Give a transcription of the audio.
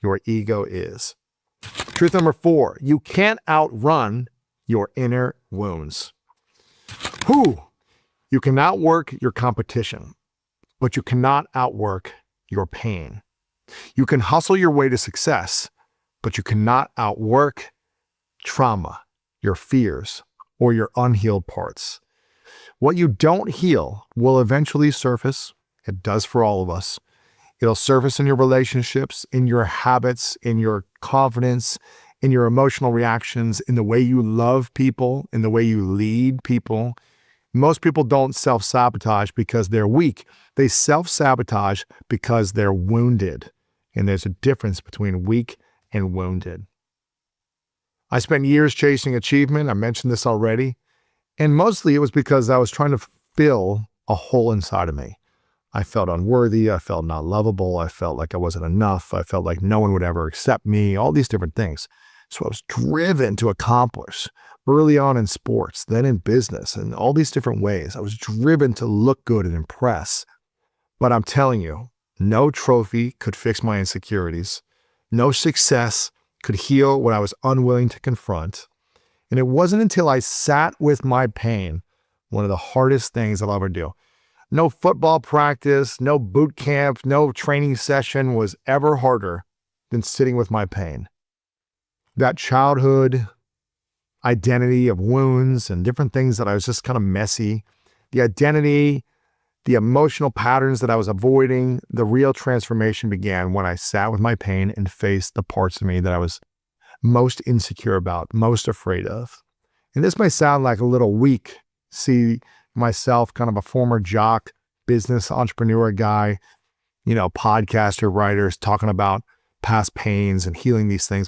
your ego is. Truth number 4, you can't outrun your inner wounds. You can outwork your competition, but you cannot outwork your pain. You can hustle your way to success, but you cannot outwork trauma, your fears, or your unhealed parts. What you don't heal will eventually surface. It does for all of us. It'll surface in your relationships, in your habits, in your confidence, in your emotional reactions, in the way you love people, in the way you lead people. Most people don't self-sabotage because they're weak. They self-sabotage because they're wounded. And there's a difference between weak and wounded. I spent years chasing achievement. I mentioned this already. And mostly it was because I was trying to fill a hole inside of me. I felt unworthy. I felt not lovable. I felt like I wasn't enough. I felt like no one would ever accept me, all these different things. So I was driven to accomplish early on in sports, then in business, and all these different ways. I was driven to look good and impress. But I'm telling you, no trophy could fix my insecurities. No success could heal what I was unwilling to confront. And it wasn't until I sat with my pain, one of the hardest things I'll ever do. No football practice, no boot camp, no training session was ever harder than sitting with my pain. That childhood identity of wounds and different things that I was just kind of messy, the identity, the emotional patterns that I was avoiding, the real transformation began when I sat with my pain and faced the parts of me that I was most insecure about, most afraid of. And this may sound like a little weak. See myself, kind of a former jock, business entrepreneur guy, podcaster, writers talking about past pains and healing these things.